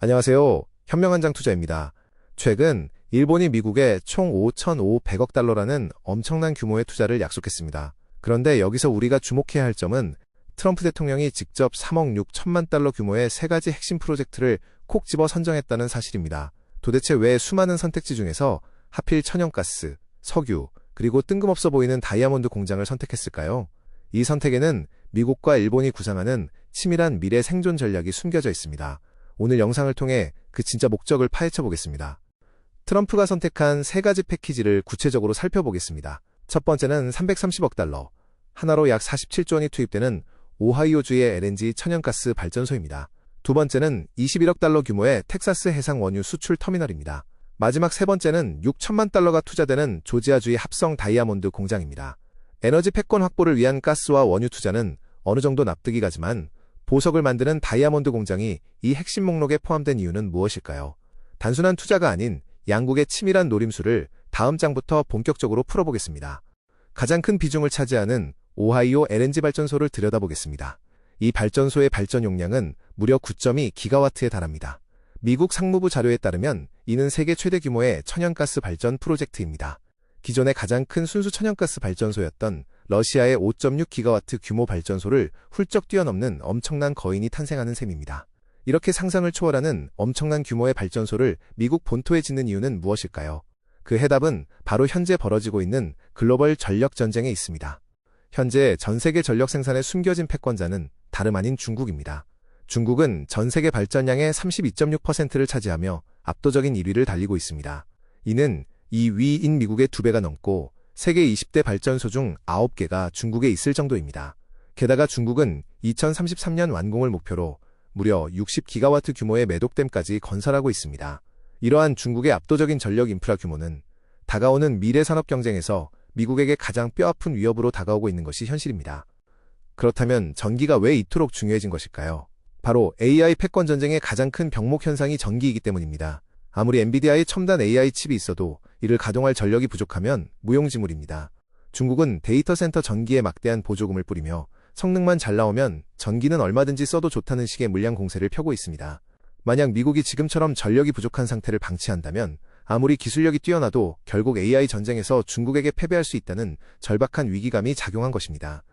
안녕하세요. 현명한장 투자입니다. 최근 일본이 미국에 총 5,500억 달러라는 엄청난 규모의 투자를 약속했습니다. 그런데 여기서 우리가 주목해야 할 점은 트럼프 대통령이 직접 3억 6천만 달러 규모의 세 가지 핵심 프로젝트를 콕 집어 선정했다는 사실입니다. 도대체 왜 수많은 선택지 중에서 하필 천연가스, 석유, 그리고 뜬금없어 보이는 다이아몬드 공장을 선택했을까요? 이 선택에는 미국과 일본이 구상하는 치밀한 미래 생존 전략이 숨겨져 있습니다. 오늘 영상을 통해 그 진짜 목적을 파헤쳐 보겠습니다. 트럼프가 선택한 세 가지 패키지를 구체적으로 살펴보겠습니다. 첫 번째는 330억 달러, 하나로 약 47조 원이 투입되는 오하이오주의 LNG 천연가스 발전소입니다. 두 번째는 21억 달러 규모의 텍사스 해상 원유 수출 터미널입니다. 마지막 세 번째는 6천만 달러가 투자되는 조지아주의 합성 다이아몬드 공장입니다. 에너지 패권 확보를 위한 가스와 원유 투자는 어느 정도 납득이 가지만 보석을 만드는 다이아몬드 공장이 이 핵심 목록에 포함된 이유는 무엇일까요? 단순한 투자가 아닌 양국의 치밀한 노림수를 다음 장부터 본격적으로 풀어보겠습니다. 가장 큰 비중을 차지하는 오하이오 LNG 발전소를 들여다보겠습니다. 이 발전소의 발전 용량은 무려 9.2 기가와트에 달합니다. 미국 상무부 자료에 따르면 이는 세계 최대 규모의 천연가스 발전 프로젝트입니다. 기존의 가장 큰 순수 천연가스 발전소였던 러시아의 5.6 기가와트 규모 발전소를 훌쩍 뛰어넘는 엄청난 거인이 탄생하는 셈입니다. 이렇게 상상을 초월하는 엄청난 규모의 발전소를 미국 본토에 짓는 이유는 무엇일까요? 그 해답은 바로 현재 벌어지고 있는 글로벌 전력 전쟁에 있습니다. 현재 전 세계 전력 생산의 숨겨진 패권자는 다름 아닌 중국입니다. 중국은 전 세계 발전량의 32.6%를 차지하며 압도적인 1위를 달리고 있습니다. 이는 2위인 미국의 2배가 넘고 세계 20대 발전소 중 9개가 중국에 있을 정도입니다. 게다가 중국은 2033년 완공을 목표로 무려 60기가와트 규모의 매독댐까지 건설하고 있습니다. 이러한 중국의 압도적인 전력 인프라 규모는 다가오는 미래 산업 경쟁에서 미국에게 가장 뼈아픈 위협으로 다가오고 있는 것이 현실입니다. 그렇다면 전기가 왜 이토록 중요해진 것일까요? 바로 AI 패권 전쟁의 가장 큰 병목 현상이 전기이기 때문입니다. 아무리 엔비디아의 첨단 AI 칩이 있어도 이를 가동할 전력이 부족하면 무용지물입니다. 중국은 데이터 센터 전기에 막대한 보조금을 뿌리며 성능만 잘 나오면 전기는 얼마든지 써도 좋다는 식의 물량 공세를 펴고 있습니다. 만약 미국이 지금처럼 전력이 부족한 상태를 방치한다면 아무리 기술력이 뛰어나도 결국 AI 전쟁에서 중국에게 패배할 수 있다는 절박한 위기감이 작용한 것입니다.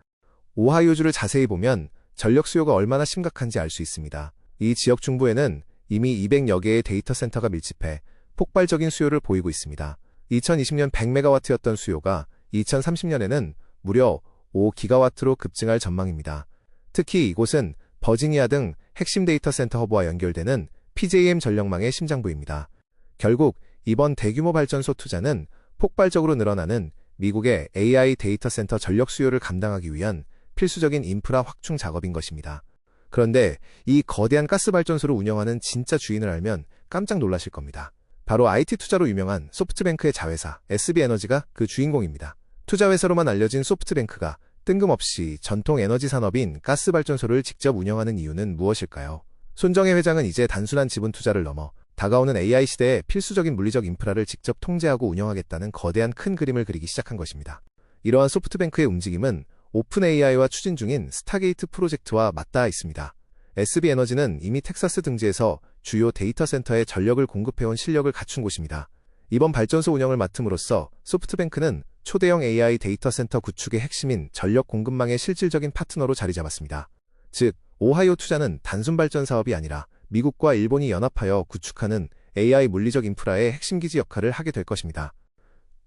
오하이오주를 자세히 보면 전력 수요가 얼마나 심각한지 알 수 있습니다. 이 지역 중부에는 이미 200여 개의 데이터 센터가 밀집해 폭발적인 수요를 보이고 있습니다. 2020년 100메가와트였던 수요가 2030년에는 무려 5기가와트로 급증할 전망입니다. 특히 이곳은 버지니아 등 핵심 데이터 센터 허브와 연결되는 PJM 전력망의 심장부입니다. 결국 이번 대규모 발전소 투자는 폭발적으로 늘어나는 미국의 AI 데이터 센터 전력 수요를 감당하기 위한 필수적인 인프라 확충 작업인 것입니다. 그런데 이 거대한 가스 발전소를 운영하는 진짜 주인을 알면 깜짝 놀라실 겁니다. 바로 IT 투자로 유명한 소프트뱅크의 자회사 SB에너지가 그 주인공입니다. 투자회사로만 알려진 소프트뱅크가 뜬금없이 전통 에너지 산업인 가스 발전소를 직접 운영하는 이유는 무엇일까요? 손정혜 회장은 이제 단순한 지분 투자를 넘어 다가오는 AI 시대의 필수적인 물리적 인프라를 직접 통제하고 운영하겠다는 거대한 큰 그림을 그리기 시작한 것입니다. 이러한 소프트뱅크의 움직임은 오픈 AI와 추진 중인 스타게이트 프로젝트와 맞닿아 있습니다. SB에너지는 이미 텍사스 등지에서 주요 데이터 센터에 전력을 공급해온 실력을 갖춘 곳입니다. 이번 발전소 운영을 맡음으로써 소프트뱅크는 초대형 AI 데이터 센터 구축의 핵심인 전력 공급망의 실질적인 파트너로 자리 잡았습니다. 즉, 오하이오 투자는 단순 발전 사업이 아니라 미국과 일본이 연합하여 구축하는 AI 물리적 인프라의 핵심 기지 역할을 하게 될 것입니다.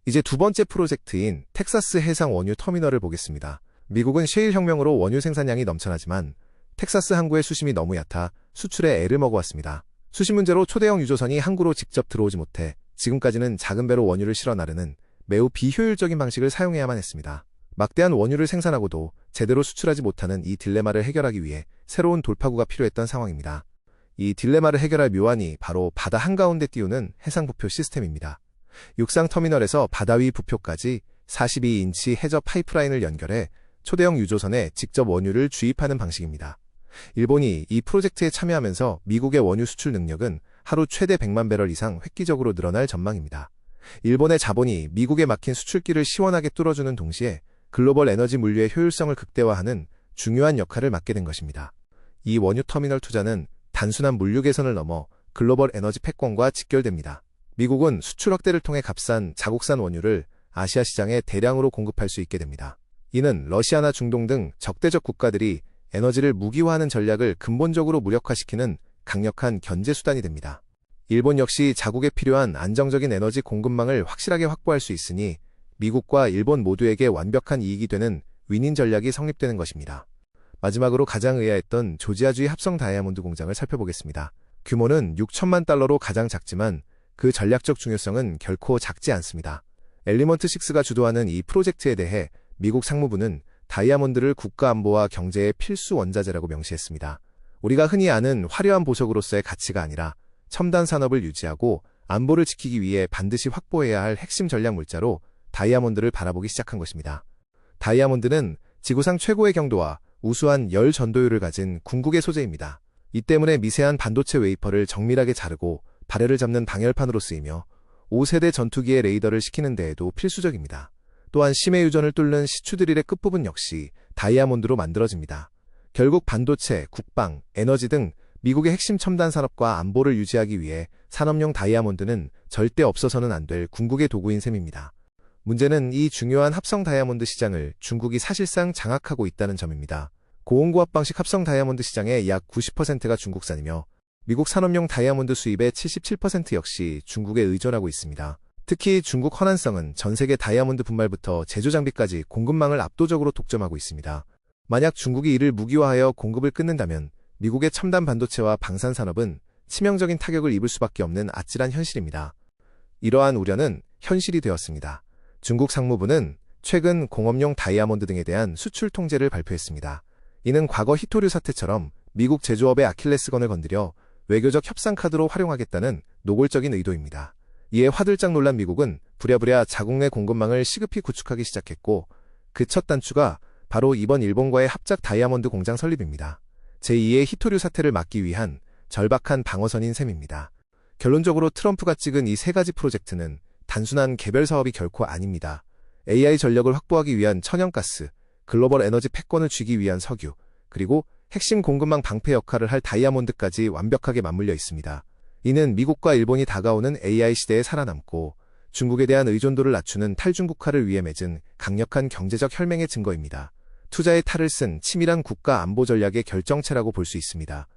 이제 두 번째 프로젝트인 텍사스 해상 원유 터미널을 보겠습니다. 미국은 셰일 혁명으로 원유 생산량이 넘쳐나지만 텍사스 항구의 수심이 너무 얕아 수출에 애를 먹어왔습니다. 수심 문제로 초대형 유조선이 항구로 직접 들어오지 못해 지금까지는 작은 배로 원유를 실어 나르는 매우 비효율적인 방식을 사용해야만 했습니다. 막대한 원유를 생산하고도 제대로 수출하지 못하는 이 딜레마를 해결하기 위해 새로운 돌파구가 필요했던 상황입니다. 이 딜레마를 해결할 묘안이 바로 바다 한가운데 띄우는 해상부표 시스템입니다. 육상 터미널에서 바다 위 부표까지 42인치 해저 파이프라인을 연결해 초대형 유조선에 직접 원유를 주입하는 방식입니다. 일본이 이 프로젝트에 참여하면서 미국의 원유 수출 능력은 하루 최대 100만 배럴 이상 획기적으로 늘어날 전망입니다. 일본의 자본이 미국에 막힌 수출길을 시원하게 뚫어주는 동시에 글로벌 에너지 물류의 효율성을 극대화하는 중요한 역할을 맡게 된 것입니다. 이 원유 터미널 투자는 단순한 물류 개선을 넘어 글로벌 에너지 패권과 직결됩니다. 미국은 수출 확대를 통해 값싼 자국산 원유를 아시아 시장에 대량으로 공급할 수 있게 됩니다. 이는 러시아나 중동 등 적대적 국가들이 에너지를 무기화하는 전략을 근본적으로 무력화시키는 강력한 견제 수단이 됩니다. 일본 역시 자국에 필요한 안정적인 에너지 공급망을 확실하게 확보할 수 있으니 미국과 일본 모두에게 완벽한 이익이 되는 윈윈 전략이 성립되는 것입니다. 마지막으로 가장 의아했던 조지아주의 합성 다이아몬드 공장을 살펴보겠습니다. 규모는 6천만 달러로 가장 작지만 그 전략적 중요성은 결코 작지 않습니다. 엘리먼트6가 주도하는 이 프로젝트에 대해 미국 상무부는 다이아몬드를 국가안보와 경제의 필수 원자재라고 명시했습니다. 우리가 흔히 아는 화려한 보석으로서의 가치가 아니라 첨단 산업을 유지하고 안보를 지키기 위해 반드시 확보해야 할 핵심 전략 물자로 다이아몬드를 바라보기 시작한 것입니다. 다이아몬드는 지구상 최고의 경도와 우수한 열 전도율을 가진 궁극의 소재입니다. 이 때문에 미세한 반도체 웨이퍼를 정밀하게 자르고 발열을 잡는 방열판으로 쓰이며 5세대 전투기의 레이더를 식히는 데에도 필수적입니다. 또한 심해 유전을 뚫는 시추 드릴의 끝부분 역시 다이아몬드로 만들어집니다. 결국 반도체, 국방, 에너지 등 미국의 핵심 첨단 산업과 안보를 유지하기 위해 산업용 다이아몬드는 절대 없어서는 안 될 궁극의 도구인 셈입니다. 문제는 이 중요한 합성 다이아몬드 시장을 중국이 사실상 장악하고 있다는 점입니다. 고온고압 방식 합성 다이아몬드 시장의 약 90%가 중국산이며 미국 산업용 다이아몬드 수입의 77% 역시 중국에 의존하고 있습니다. 특히 중국 허난성은 전 세계 다이아몬드 분말부터 제조 장비까지 공급망을 압도적으로 독점하고 있습니다. 만약 중국이 이를 무기화하여 공급을 끊는다면 미국의 첨단 반도체와 방산 산업은 치명적인 타격을 입을 수밖에 없는 아찔한 현실입니다. 이러한 우려는 현실이 되었습니다. 중국 상무부는 최근 공업용 다이아몬드 등에 대한 수출 통제를 발표했습니다. 이는 과거 히토류 사태처럼 미국 제조업의 아킬레스건을 건드려 외교적 협상 카드로 활용하겠다는 노골적인 의도입니다. 이에 화들짝 놀란 미국은 부랴부랴 자국 내 공급망을 시급히 구축하기 시작했고 그 첫 단추가 바로 이번 일본과의 합작 다이아몬드 공장 설립입니다. 제2의 히토류 사태를 막기 위한 절박한 방어선인 셈입니다. 결론적으로 트럼프가 찍은 이 세 가지 프로젝트는 단순한 개별 사업이 결코 아닙니다. AI 전력을 확보하기 위한 천연가스, 글로벌 에너지 패권을 쥐기 위한 석유, 그리고 핵심 공급망 방패 역할을 할 다이아몬드까지 완벽하게 맞물려 있습니다. 이는 미국과 일본이 다가오는 AI 시대에 살아남고 중국에 대한 의존도를 낮추는 탈중국화를 위해 맺은 강력한 경제적 혈맹의 증거입니다. 투자의 탈을 쓴 치밀한 국가 안보 전략의 결정체라고 볼 수 있습니다.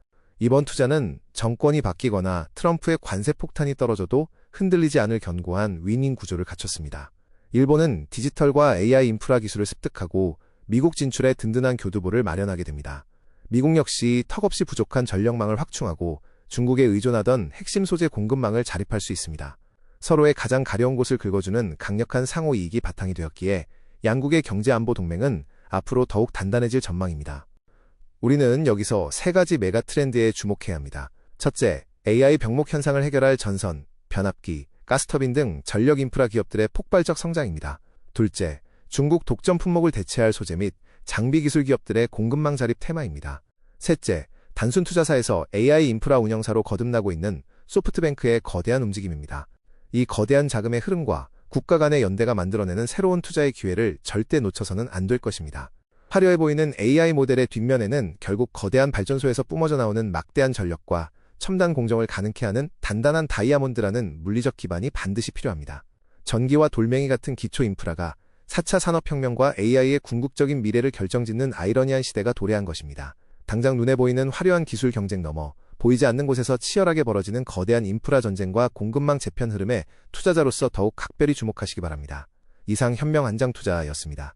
이번 투자는 정권이 바뀌거나 트럼프의 관세 폭탄이 떨어져도 흔들리지 않을 견고한 윈윈 구조를 갖췄습니다. 일본은 디지털과 AI 인프라 기술을 습득하고 미국 진출에 든든한 교두보를 마련하게 됩니다. 미국 역시 턱없이 부족한 전력망을 확충하고 중국에 의존하던 핵심 소재 공급망을 자립할 수 있습니다. 서로의 가장 가려운 곳을 긁어주는 강력한 상호 이익이 바탕이 되었기에 양국의 경제안보 동맹은 앞으로 더욱 단단해질 전망입니다. 우리는 여기서 세 가지 메가 트렌드에 주목해야 합니다. 첫째, AI 병목 현상을 해결할 전선, 변압기, 가스터빈 등 전력 인프라 기업들의 폭발적 성장입니다. 둘째, 중국 독점 품목을 대체할 소재 및 장비 기술 기업들의 공급망 자립 테마입니다. 셋째, 단순 투자사에서 AI 인프라 운영사로 거듭나고 있는 소프트뱅크의 거대한 움직임입니다. 이 거대한 자금의 흐름과 국가 간의 연대가 만들어내는 새로운 투자의 기회를 절대 놓쳐서는 안 될 것입니다. 화려해 보이는 AI 모델의 뒷면에는 결국 거대한 발전소에서 뿜어져 나오는 막대한 전력과 첨단 공정을 가능케 하는 단단한 다이아몬드라는 물리적 기반이 반드시 필요합니다. 전기와 돌멩이 같은 기초 인프라가 4차 산업혁명과 AI의 궁극적인 미래를 결정짓는 아이러니한 시대가 도래한 것입니다. 당장 눈에 보이는 화려한 기술 경쟁 너머 보이지 않는 곳에서 치열하게 벌어지는 거대한 인프라 전쟁과 공급망 재편 흐름에 투자자로서 더욱 각별히 주목하시기 바랍니다. 이상 현명안장투자였습니다.